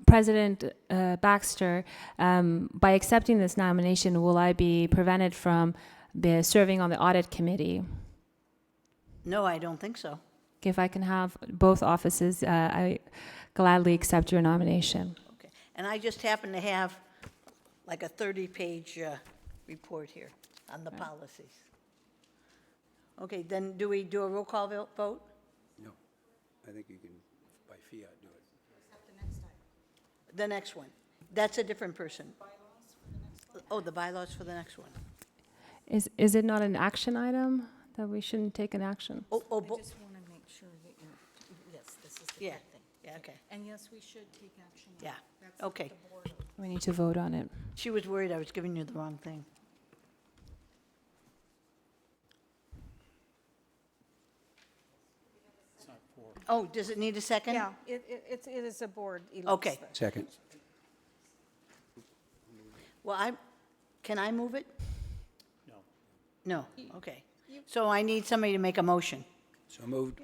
President Baxter, by accepting this nomination, will I be prevented from serving on the audit committee? No, I don't think so. If I can have both offices, I gladly accept your nomination. Okay. And I just happen to have like a 30-page report here on the policies. Okay, then do we do a roll call vote? No, I think you can, by fiat, do it. The next one. That's a different person. Oh, the bylaws for the next one. Is it not an action item that we shouldn't take an action? Oh, I just want to make sure that you're, yes, this is the yeah, correct thing. yeah, okay, And yes, we should take action. yeah, That's what okay. the board- We need to vote on it. She was worried I was giving you the wrong thing. Oh, does it need a second? Yeah, it is a board. elects Okay. the- Second. Well, can I move it? No. No, okay. So I need somebody to make a motion. So moved.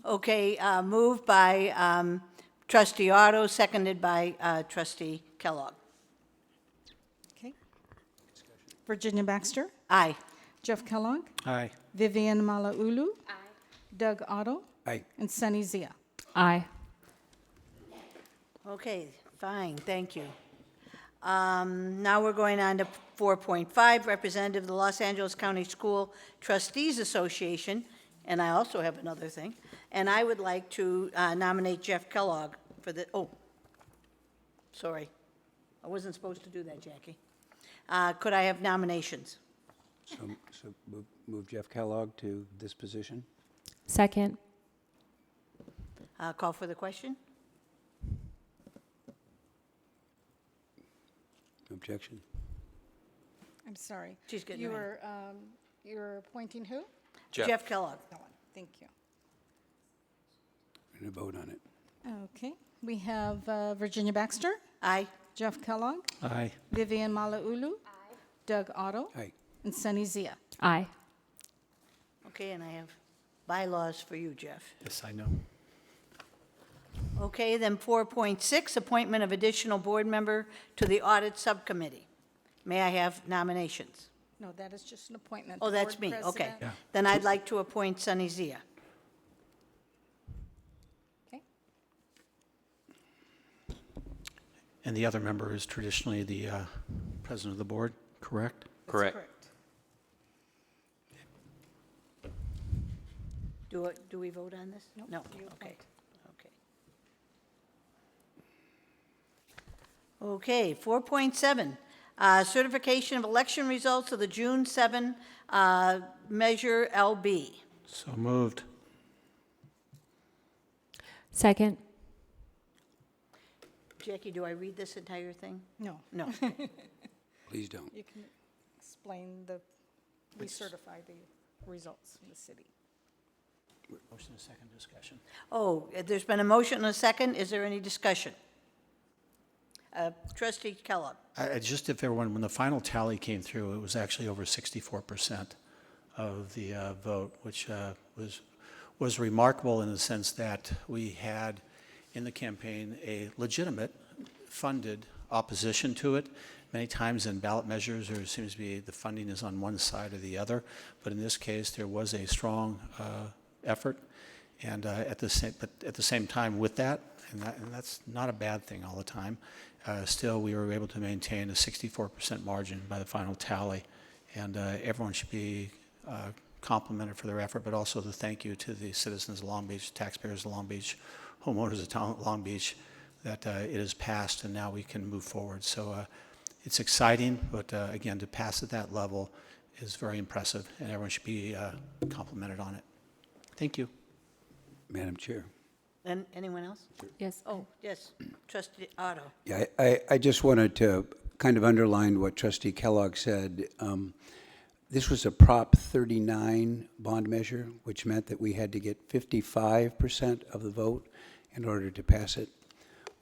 Okay, moved by trustee Otto, seconded by trustee Kellogg. Okay. Virginia Baxter, Aye. Jeff Kellogg, Aye. Vivian Malauulu. Doug Otto, Aye. and Sunny Zia. Aye. Okay, fine, thank you. Now we're going on to 4.5, representative of the Los Angeles County School Trustees Association, and I also have another thing. And I would like to nominate Jeff Kellogg for the, oh, sorry. I wasn't supposed to do that, Jackie. Could I have nominations? So move Jeff Kellogg to this position? Second. Call for the question? Objection? I'm sorry. She's getting You ready. you're appointing who? Jeff Kellogg. That one. Thank you. We're going to vote on it. Okay. We have Virginia Baxter, Aye. Jeff Kellogg, Aye. Vivian Malauulu. Doug Otto, Aye. and Sunny Zia. Aye. Okay, and I have bylaws for you, Jeff. Yes, I know. Okay, then 4.6, appointment of additional board member to the audit subcommittee. May I have nominations? No, that is just an appointment. Oh, The that's board me, okay. president- Yeah. Then I'd like to appoint Sunny Zia. Okay. And the other member is traditionally the president of the board, correct? That's Correct. Do we vote on this? Nope, No, you okay, okay. Okay, 4.7, certification of election results of the June 7 Measure LB. So moved. Second. Jackie, do I read this entire thing? No, No. Please don't. you can explain we certify the results in the city. Motion and second discussion. Oh, there's been a motion and a second. Is there any discussion? Trustee Kellogg. Just if everyone, when the final tally came through, it was actually over 64% of the vote, which was remarkable in the sense that we had in the campaign a legitimate, funded opposition to it. Many times in ballot measures, there seems to be the funding is on one side or the other, but in this case, there was a strong effort, and at the same time with that, and that's not a bad thing all the time. Still, we were able to maintain a 64% margin by the final tally, and everyone should be complimented for their effort, but also the thank you to the citizens of Long Beach, taxpayers of Long Beach, homeowners of Long Beach, that it has passed and now we can move forward. So it's exciting, but again, to pass at that level is very impressive, and everyone should be complimented on it. Thank you. Madam Chair. And anyone else? Yes. Oh, yes, trustee Otto. Yeah, I just wanted to kind of underline what Trustee Kellogg said. This was a Prop 39 bond measure, which meant that we had to get 55% of the vote in order to pass it.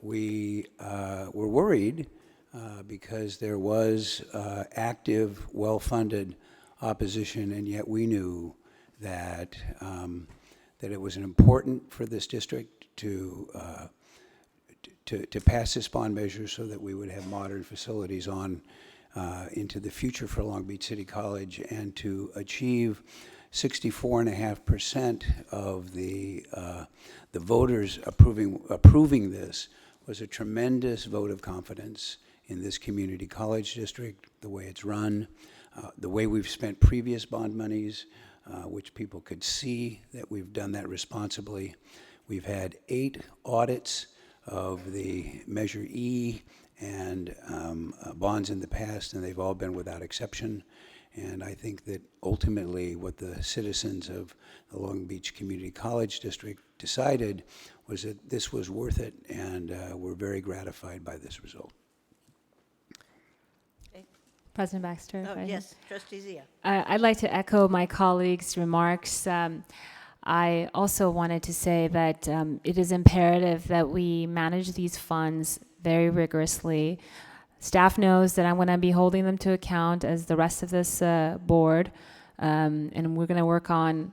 We were worried because there was active, well-funded opposition, and yet we knew that that it was important for this district to pass this bond measure so that we would have modern facilities on into the future for Long Beach City College, and to achieve 64.5% of the voters approving this was a tremendous vote of confidence in this community college district, the way it's run, the way we've spent previous bond monies, which people could see that we've done that responsibly. We've had 8 audits of the Measure E and bonds in the past, and they've all been without exception. And I think that ultimately what the citizens of the Long Beach Community College District decided was that this was worth it, and we're very gratified by this result. President Baxter. if Oh, I- yes, trustee Zia. I'd like to echo my colleagues' remarks. I also wanted to say that it is imperative that we manage these funds very rigorously. Staff knows that I'm going to be holding them to account, as the rest of this board, and we're going to work on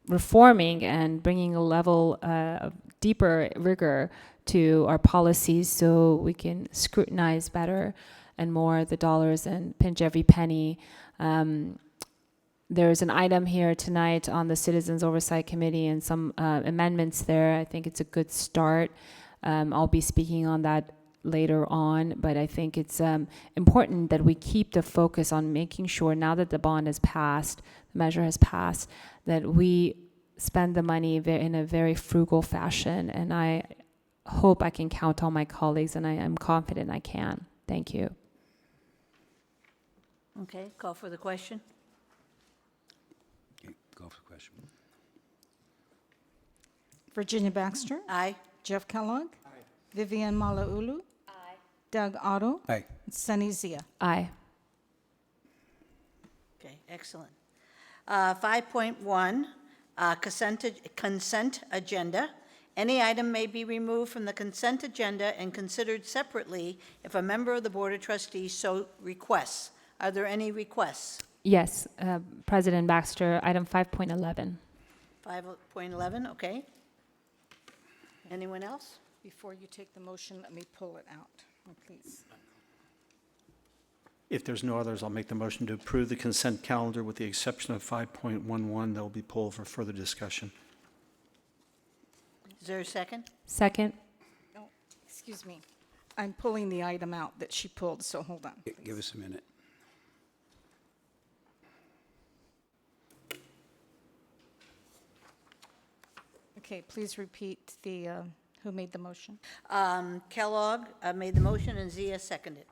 reforming and bringing a level of deeper rigor to our policies so we can scrutinize better and more the dollars and pinch every penny. There's an item here tonight on the Citizens Oversight Committee and some amendments there. I think it's a good start. I'll be speaking on that later on, but I think it's important that we keep the focus on making sure, now that the bond has passed, the measure has passed, that we spend the money in a very frugal fashion. And I hope I can count on my colleagues, and I am confident I can. Thank you. Okay, call for the question. Okay, go for the question. Virginia Baxter? Aye. Jeff Kellogg? Vivian Malauulu? Doug Otto? Aye. and Sunny Zia? Aye. Okay, excellent. 5.1, consent agenda. Any item may be removed from the consent agenda and considered separately if a member of the Board of Trustees so requests. Are there any requests? Yes, President Baxter, item 5.11. 5.11, okay. Anyone else? Before you take the motion, let me pull it out, please. If there's no others, I'll make the motion to approve the consent calendar with the exception of 5.11 that will be pulled for further discussion. Is there a second? Second. Oh, excuse me. I'm pulling the item out that she pulled, so hold on. Give us a minute. Okay, please repeat who made the motion? Kellogg made the motion and Zia seconded.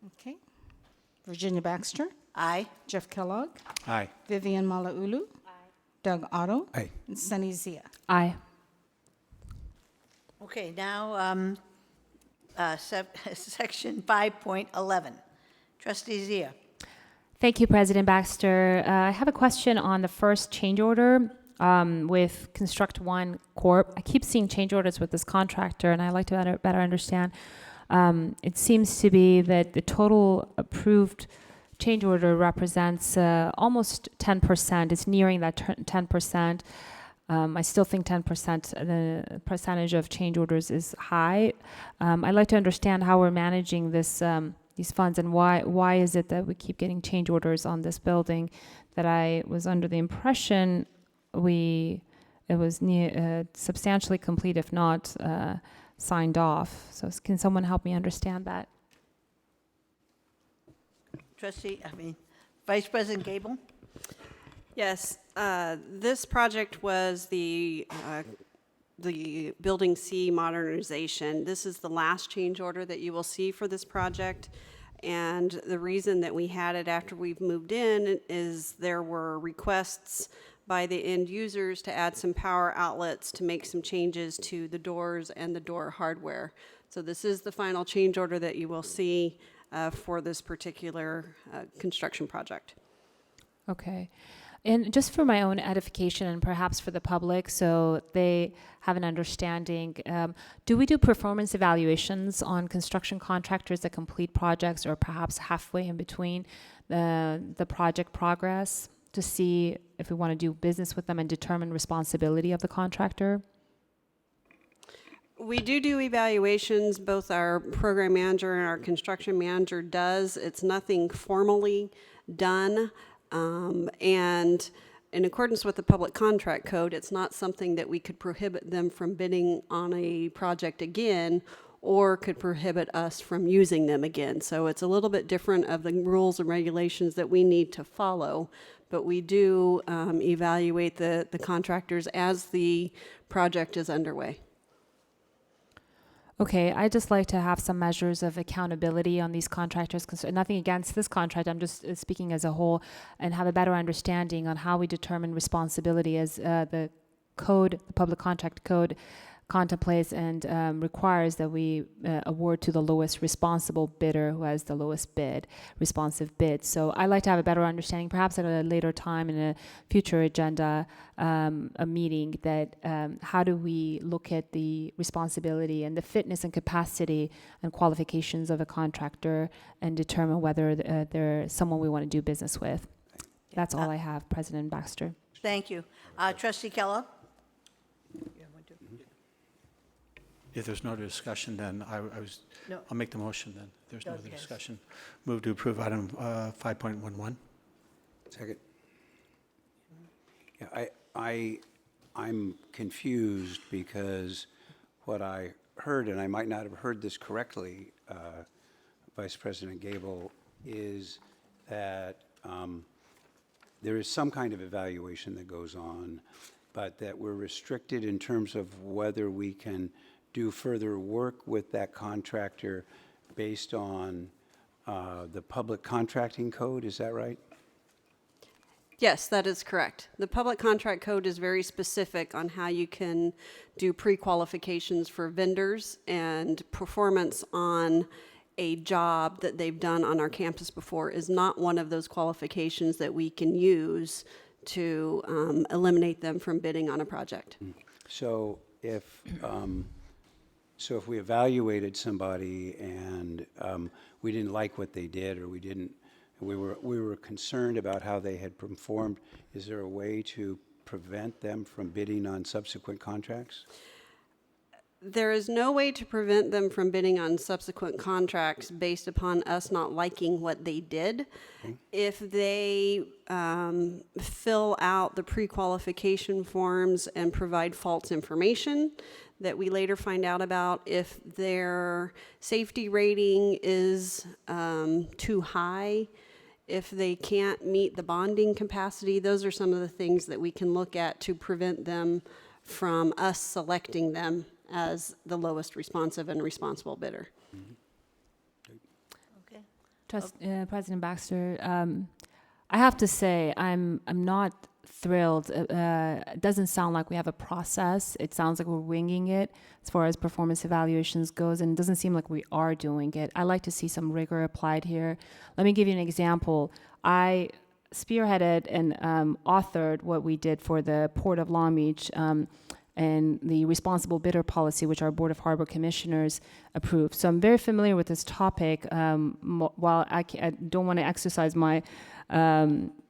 Okay. Virginia Baxter? Aye. Jeff Kellogg? Aye. Vivian Malauulu? Doug Otto? Aye. And Sunny Zia? Aye. Okay, now, section 5.11. Trustee Zia. Thank you, President Baxter. I have a question on the first change order with Construct One Corp. I keep seeing change orders with this contractor, and I'd like to better understand. It seems to be that the total approved change order represents almost 10%. It's nearing that 10%. I still think 10%, the percentage of change orders is high. I'd like to understand how we're managing this, these funds, and why is it that we keep getting change orders on this building that I was under the impression it was substantially complete, if not signed off. So can someone help me understand that? Vice President Gable? Yes, this project was the Building C modernization. This is the last change order that you will see for this project. And the reason that we had it after we've moved in is there were requests by the end users to add some power outlets to make some changes to the doors and the door hardware. So this is the final change order that you will see for this particular construction project. Okay. And just for my own edification and perhaps for the public, so they have an understanding, do we do performance evaluations on construction contractors that complete projects, or perhaps halfway in between the project progress to see if we want to do business with them and determine responsibility of the contractor? We do evaluations, both our program manager and our construction manager does. It's nothing formally done. And in accordance with the public contract code, it's not something that we could prohibit them from bidding on a project again or could prohibit us from using them again. So it's a little bit different of the rules and regulations that we need to follow. But we do evaluate the contractors as the project is underway. Okay, I'd just like to have some measures of accountability on these contractors. Nothing against this contract, I'm just speaking as a whole, and have a better understanding on how we determine responsibility as the code, the public contract code, contemplates and requires that we award to the lowest responsible bidder who has the lowest bid, responsive bid. So I'd like to have a better understanding, perhaps at a later time in a future agenda, a meeting, that how do we look at the responsibility and the fitness and capacity and qualifications of a contractor and determine whether they're someone we want to do business with. That's all I have, President Baxter. Thank you. Trustee Kellogg? If there's no discussion, then No. I'll make the motion then. If there's no other Okay. discussion. Move to approve item 5.11. Second. Yeah, I'm confused because what I heard, and I might not have heard this correctly, Vice President Gable, is that there is some kind of evaluation that goes on, but that we're restricted in terms of whether we can do further work with that contractor based on the public contracting code. Is that right? Yes, that is correct. The public contract code is very specific on how you can do pre-qualifications for vendors and performance on a job that they've done on our campus before is not one of those qualifications that we can use to eliminate them from bidding on a project. So if we evaluated somebody and we didn't like what they did, or we were concerned about how they had performed, is there a way to prevent them from bidding on subsequent contracts? There is no way to prevent them from bidding on subsequent contracts based upon us not liking what they did. Okay. If they fill out the pre-qualification forms and provide false information that we later find out about, if their safety rating is too high, if they can't meet the bonding capacity, those are some of the things that we can look at to prevent them from us selecting them as the lowest responsive and responsible bidder. Okay. President Baxter, I have to say I'm not thrilled. It doesn't sound like we have a process. It sounds like we're winging it as far as performance evaluations goes, and it doesn't seem like we are doing it. I like to see some rigor applied here. Let me give you an example. I spearheaded and authored what we did for the Port of Long Beach and the responsible bidder policy, which our Board of Harbor Commissioners approved. So I'm very familiar with this topic. While I don't want to exercise my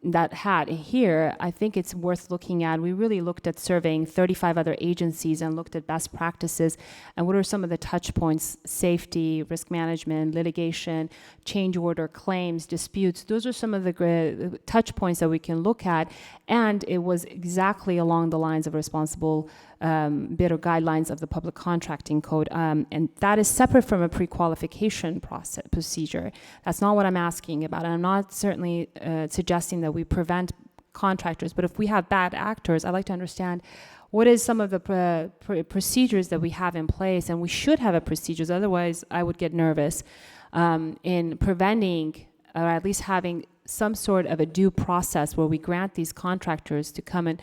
that hat here, I think it's worth looking at. We really looked at surveying 35 other agencies and looked at best practices and what are some of the touch points: safety, risk management, litigation, change order, claims, disputes. Those are some of the touch points that we can look at, and it was exactly along the lines of responsible bidder guidelines of the public contracting code, and that is separate from a pre-qualification procedure. That's not what I'm asking about, and I'm not certainly suggesting that we prevent contractors, but if we have bad actors, I'd like to understand what is some of the procedures that we have in place, and we should have procedures, otherwise I would get nervous in preventing, or at least having some sort of a due process where we grant these contractors to come and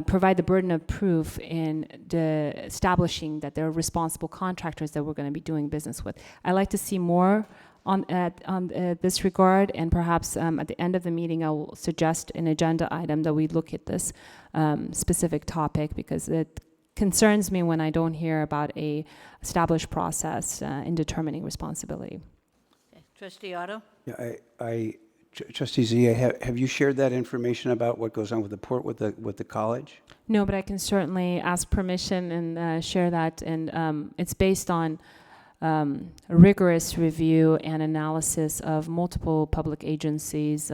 provide the burden of proof in establishing that they're responsible contractors that we're going to be doing business with. I'd like to see more on this regard, and perhaps at the end of the meeting I will suggest an agenda item that we look at this specific topic, because it concerns me when I don't hear about a established process in determining responsibility. Okay. Trustee Otto? Yeah, I Trustee Zia, have you shared that information about what goes on with the port with the college? No, but I can certainly ask permission and share that. And it's based on rigorous review and analysis of multiple public agencies,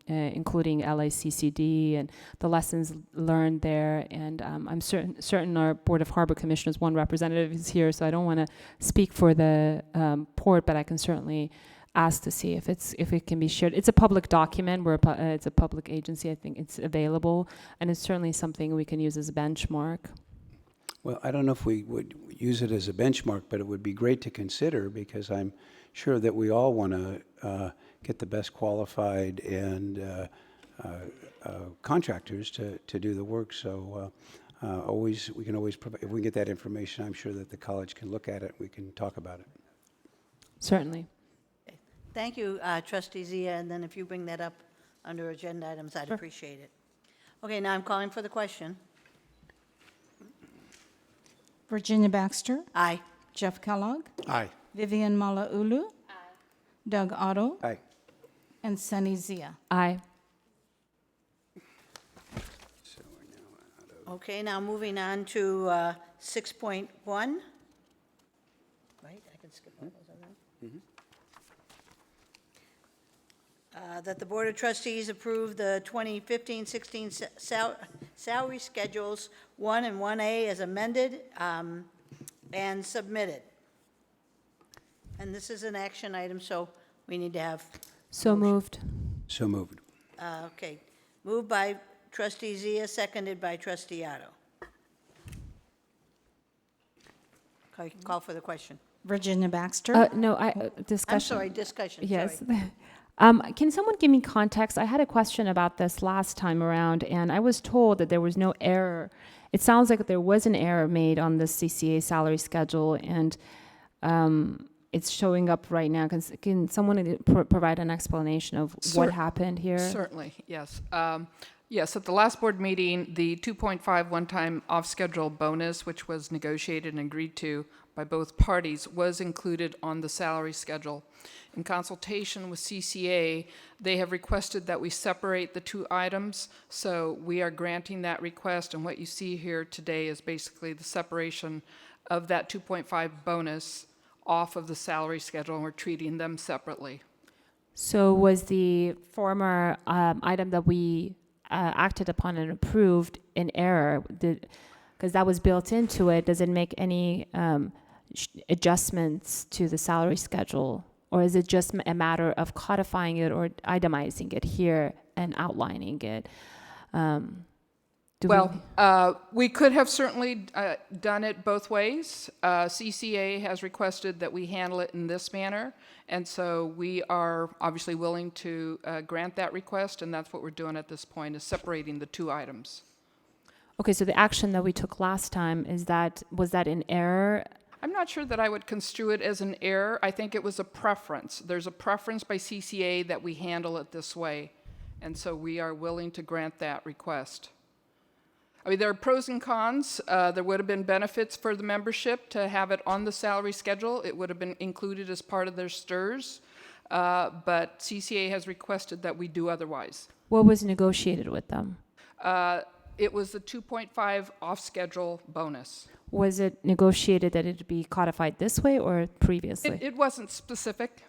including LACCD and the lessons learned there. And I'm certain our Board of Harbor Commissioners, one representative is here, so I don't want to speak for the port, but I can certainly ask to see if it can be shared. It's a public document. It's a public agency. I think it's available, and it's certainly something we can use as a benchmark. Well, I don't know if we would use it as a benchmark, but it would be great to consider, because I'm sure that we all want to get the best qualified and contractors to do the work. So we can always provide, if we get that information, I'm sure that the college can look at it. We can talk about it. Certainly. Thank you, Trustee Zia, and then if you bring that up under agenda items, I'd appreciate it. Okay, now I'm calling for the question. Virginia Baxter, Aye. Jeff Kellogg, Aye. Vivian Malauulu, Doug Otto, Aye. and Sunny Zia. Aye. Okay, now moving on to 6.1. Right, I can skip all those, all right? That the Board of Trustees approve the 2015-16 salary schedules 1 and 1A as amended and submitted. And this is an action item, so we need to have, So moved. So moved. okay, moved by Trustee Zia, seconded by Trustee Otto. Call for the question. Virginia Baxter, No, discussion. I'm sorry, discussion, Yes. sorry. Can someone give me context? I had a question about this last time around, and I was told that there was no error. It sounds like there was an error made on the CCA salary schedule, and it's showing up right now. Can someone provide an explanation of what happened here? Certainly, yes. Yes, at the last board meeting, the 2.5 one-time off-schedule bonus, which was negotiated and agreed to by both parties, was included on the salary schedule. In consultation with CCA, they have requested that we separate the two items, so we are granting that request, and what you see here today is basically the separation of that 2.5 bonus off of the salary schedule, and we're treating them separately. So was the former item that we acted upon and approved in error? Because that was built into it. Does it make any adjustments to the salary schedule? Or is it just a matter of codifying it or itemizing it here and outlining it? We could have certainly done it both ways. CCA has requested that we handle it in this manner, and so we are obviously willing to grant that request, and that's what we're doing at this point, is separating the two items. Okay, so the action that we took last time, was that in error? I'm not sure that I would construe it as an error. I think it was a preference. There's a preference by CCA that we handle it this way, and so we are willing to grant that request. I mean, there are pros and cons. There would have been benefits for the membership to have it on the salary schedule. It would have been included as part of their STRS, but CCA has requested that we do otherwise. What was negotiated with them? It was the 2.5 off-schedule bonus. Was it negotiated that it be codified this way or previously? It wasn't specific.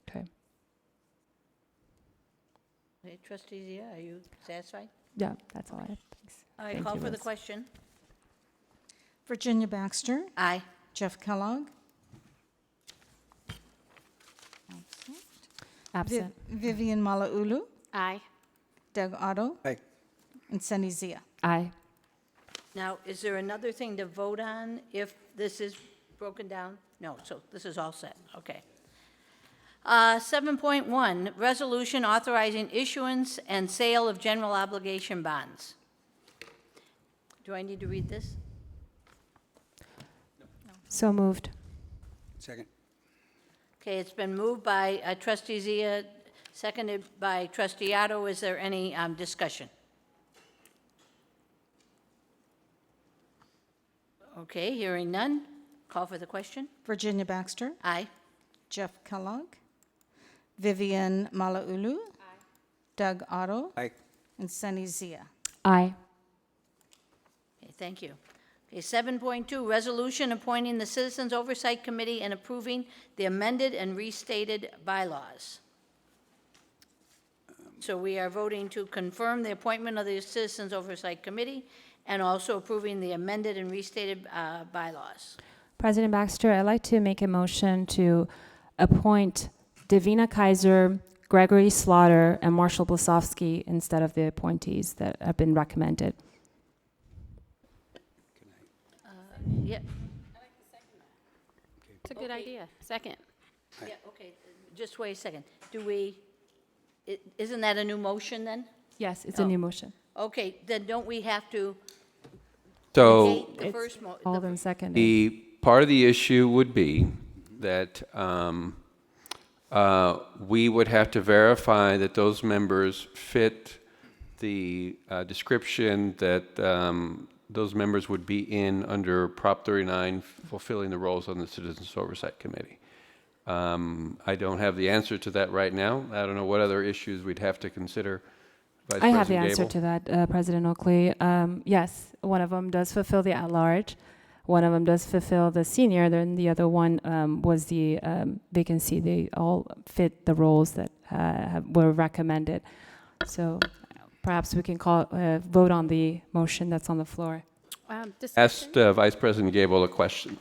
Okay. Okay, Trustee Zia, are you satisfied? Yeah, that's all I have. Thanks. All right, Thank call you, for the Liz. question. Virginia Baxter, Aye. Jeff Kellogg, Absent. Vivian Malauulu, Aye. Doug Otto, Aye. and Sunny Zia. Aye. Now, is there another thing to vote on if this is broken down? No, so this is all set, okay. 7.1, resolution authorizing issuance and sale of general obligation bonds. Do I need to read this? So moved. Second. Okay, it's been moved by Trustee Zia, seconded by Trustee Otto. Is there any discussion? Okay, hearing none. Call for the question. Virginia Baxter, Aye. Jeff Kellogg, Vivian Malauulu. Doug Otto. Aye. And Sunny Zia. Aye. Okay, thank you. Okay, 7.2, resolution appointing the Citizens Oversight Committee and approving the amended and restated bylaws. So we are voting to confirm the appointment of the Citizens Oversight Committee and also approving the amended and restated bylaws. President Baxter, I'd like to make a motion to appoint Davina Kaiser, Gregory Slaughter, and Marshall Blasovsky instead of the appointees that have been recommended. Yeah, It's a good idea. Second. yeah, okay, just wait a second. Do we, isn't that a new motion then? Yes, it's a new motion. Okay, then don't we have to So negate the It's first called and seconded. the, part of the issue would be that we would have to verify that those members fit the description that those members would be in under Prop 39, fulfilling the roles on the Citizens Oversight Committee. I don't have the answer to that right now. I don't know what other issues we'd have to consider. Vice I have the President answer Gable? to that, President Oakley. Yes, one of them does fulfill the at-large. One of them does fulfill the senior. Then the other one was the vacancy. They all fit the roles that were recommended. So perhaps we can vote on the motion that's on the floor. Asked Vice President Gable a question.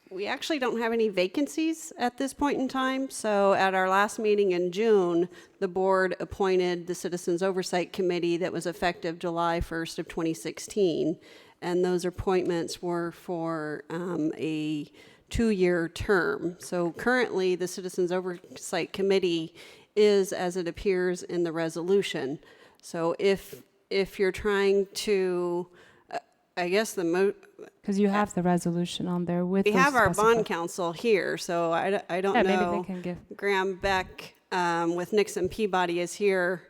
We actually don't have any vacancies at this point in time, so at our last meeting in June, the board appointed the Citizens Oversight Committee that was effective July 1st of 2016, and those appointments were for a 2-year term. So currently, the Citizens Oversight Committee is as it appears in the resolution. So if you're trying to, I guess Because you have the resolution on there with we those have our bond specified- counsel here, so I don't Yeah, know. maybe they can give. Graham Beck with Nixon Peabody is here.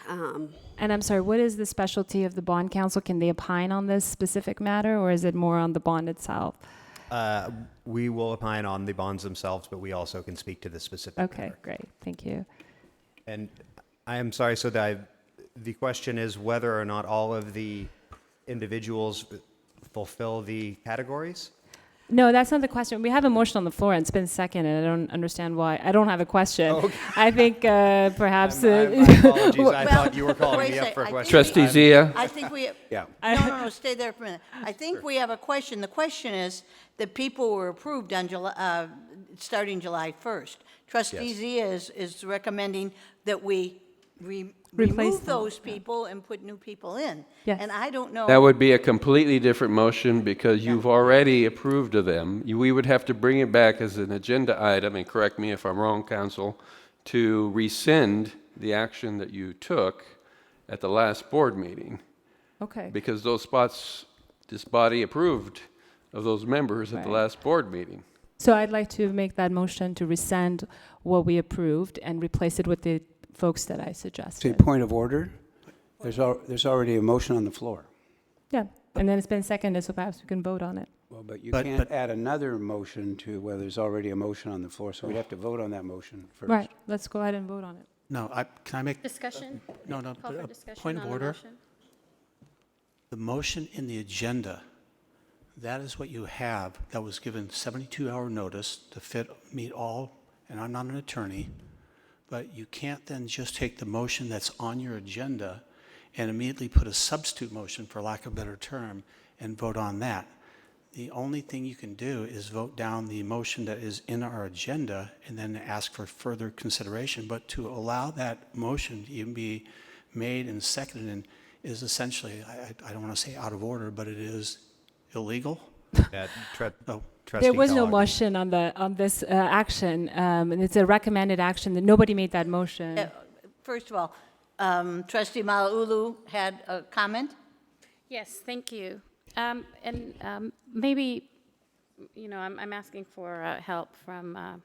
And I'm sorry, what is the specialty of the bond counsel? Can they opine on this specific matter, or is it more on the bond itself? We will opine on the bonds themselves, but we also can speak to the specific. Okay, matter. great, thank you. And I am sorry, so the question is whether or not all of the individuals fulfill the categories? No, that's not the question. We have a motion on the floor, and it's been seconded. I don't understand why. I don't have a question. I think perhaps... My apologies, I thought you were calling Wait a me up sec, for a I question. Trustee Zia? I think we, Yeah. no, stay there for a minute. I think we have a question. The question is that people were approved on July, starting July 1st. Trustee Yes. Zia is recommending that we Replace remove them, those people and put new people in. Yes. And I don't know. That would be a completely different motion because you've already approved of them. We would have to bring it back as an agenda item, and correct me if I'm wrong, Counsel, to rescind the action that you took at the last board meeting, Okay, because those spots, this body approved of those members at the Right. last board meeting. so I'd like to make that motion to rescind what we approved and replace it with the folks that I Say, suggested. point of order, there's already a motion on the floor. Yeah, and then it's been seconded, so perhaps we can vote on it. Well, but you But- can't but- add another motion to where there's already a motion on the floor, so we'd have to vote on that motion first. Right, let's go ahead and vote on it. No, can I make, Discussion? no, Call for a discussion point of on the order? motion? The motion in the agenda, that is what you have, that was given 72-hour notice to meet all, and I'm not an attorney, but you can't then just take the motion that's on your agenda and immediately put a substitute motion, for lack of a better term, and vote on that. The only thing you can do is vote down the motion that is in our agenda and then ask for further consideration. But to allow that motion to even be made and seconded and is essentially, I don't want to say out of order, but it is illegal. Yeah, Oh, Trustee There was no Kellogg. motion on this action, and it's a recommended action that nobody made that motion. First of all, Trustee Malauulu had a comment? Yes, thank you. Maybe, I'm asking for help from,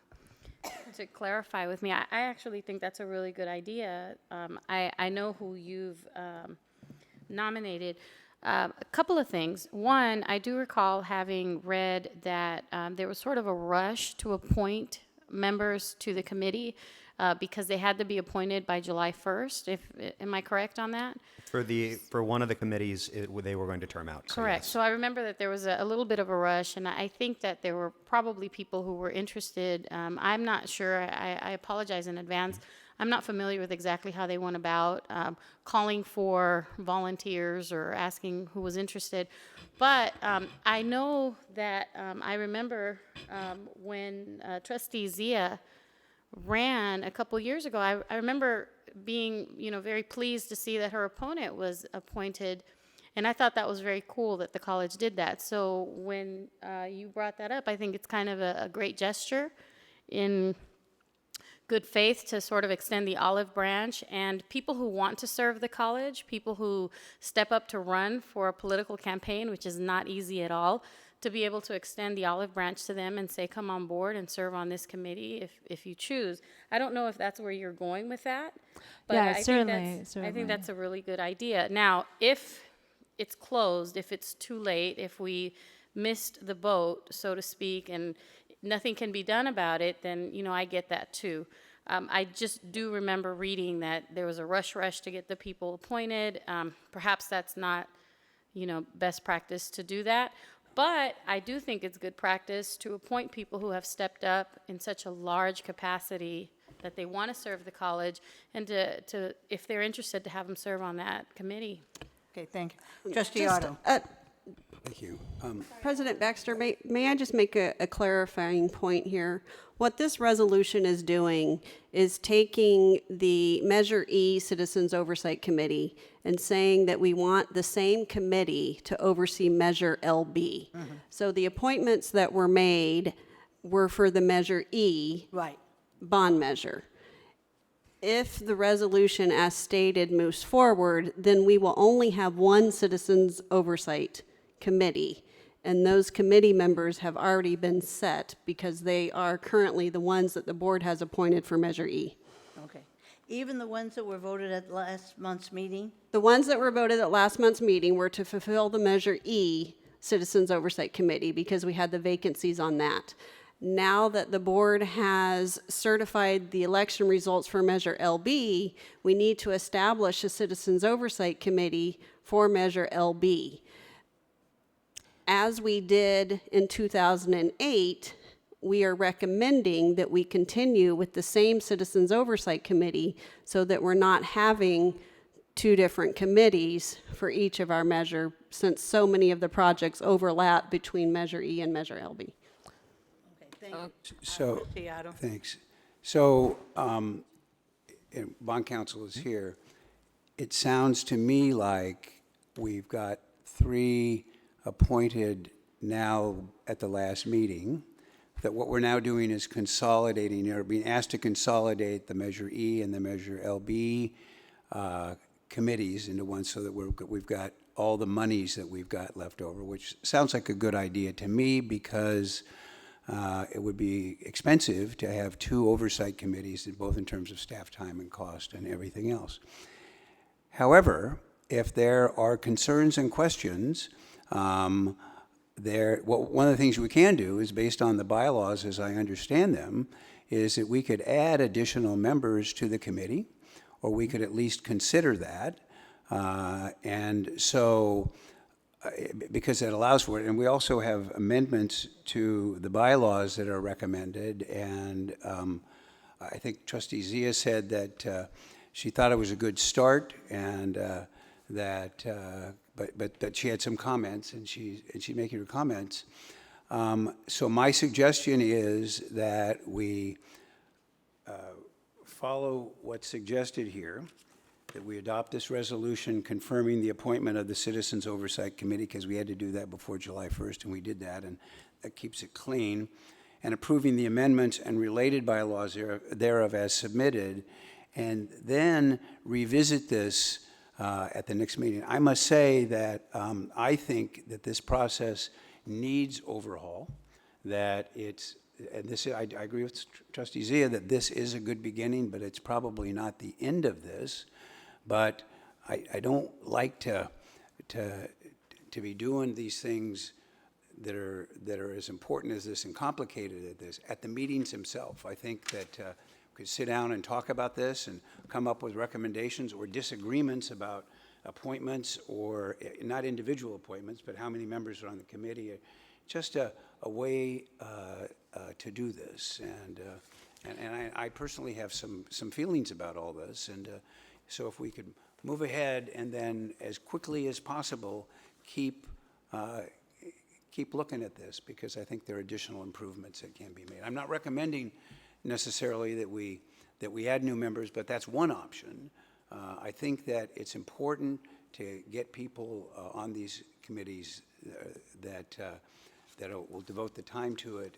to clarify with me. I actually think that's a really good idea. I know who you've nominated. A couple of things. One, I do recall having read that there was sort of a rush to appoint members to the committee because they had to be appointed by July 1st. Am I correct on that? For one of the committees, they were going to term out. So Correct. yes. So I remember that there was a little bit of a rush, and I think that there were probably people who were interested. I'm not sure. I apologize in advance. I'm not familiar with exactly how they went about calling for volunteers or asking who was interested. But I know that I remember when Trustee Zia ran a couple years ago, I remember being, very pleased to see that her opponent was appointed. And I thought that was very cool that the college did that. So when you brought that up, I think it's kind of a great gesture in good faith to sort of extend the olive branch, and people who want to serve the college, people who step up to run for a political campaign, which is not easy at all, to be able to extend the olive branch to them and say, come on board and serve on this committee if you choose. I don't know if that's where you're going with that, but Yeah, I think certainly, I certainly. think that's a really good idea. Now, if it's closed, if it's too late, if we missed the boat, so to speak, and nothing can be done about it, then, I get that too. I just do remember reading that there was a rush to get the people appointed. Perhaps that's not, best practice to do that. But I do think it's good practice to appoint people who have stepped up in such a large capacity that they want to serve the college, and to if they're interested, to have them serve on that committee. Okay, thank you. Trustee Just, Otto. Thank you. President Baxter, may I just make a clarifying point here? What this resolution is doing is taking the Measure E Citizens Oversight Committee and saying that we want the same committee to oversee Measure LB. So the appointments that were made were for the Measure E Right. bond measure. If the resolution as stated moves forward, then we will only have one Citizens Oversight Committee. And those committee members have already been set because they are currently the ones that the board has appointed for Measure E. Okay. Even the ones that were voted at last month's meeting? The ones that were voted at last month's meeting were to fulfill the Measure E Citizens Oversight Committee because we had the vacancies on that. Now that the board has certified the election results for Measure LB, we need to establish a Citizens Oversight Committee for Measure LB. As we did in 2008, we are recommending that we continue with the same Citizens Oversight Committee so that we're not having two different committees for each of our measure, since so many of the projects overlap between Measure E and Measure LB. Okay, thank you. So, Trustee Otto. thanks. So, and bond counsel is here. It sounds to me like we've got 3 appointed now at the last meeting, that what we're now doing is consolidating, or being asked to consolidate the Measure E and the Measure LB committees into one, so that we've got all the monies that we've got left over, which sounds like a good idea to me, because it would be expensive to have 2 oversight committees, both in terms of staff time and cost and everything else. However, if there are concerns and questions, one of the things we can do is, based on the bylaws as I understand them, is that we could add additional members to the committee, or we could at least consider that. And so, because it allows for it, and we also have amendments to the bylaws that are recommended, and I think Trustee Zia said that she thought it was a good start, and but she had some comments, and she's making her comments. So my suggestion is that we follow what's suggested here, that we adopt this resolution confirming the appointment of the Citizens Oversight Committee, because we had to do that before July 1st, and we did that, and that keeps it clean, and approving the amendments and related bylaws thereof as submitted, and then revisit this at the next meeting. I must say that I think that this process needs overhaul, that it's, and this, I agree with Trustee Zia that this is a good beginning, but it's probably not the end of this. But I don't like to be doing these things that are as important as this and complicated as this at the meetings themselves. I think that we could sit down and talk about this and come up with recommendations or disagreements about appointments, or not individual appointments, but how many members are on the committee. Just a way to do this. And I personally have some feelings about all this. And so if we could move ahead and then as quickly as possible keep looking at this, because I think there are additional improvements that can be made. I'm not recommending necessarily that we add new members, but that's one option. I think that it's important to get people on these committees that will devote the time to it.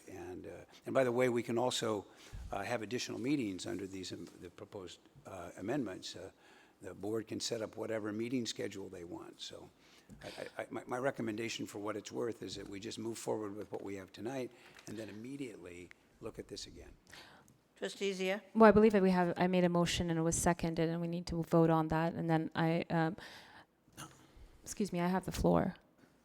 And by the way, we can also have additional meetings under the proposed amendments. The board can set up whatever meeting schedule they want. So my recommendation, for what it's worth, is that we just move forward with what we have tonight and then immediately look at this again. Trustee Zia? Well, I believe that I made a motion and it was seconded, and we need to vote on that. And then excuse me, I have the floor.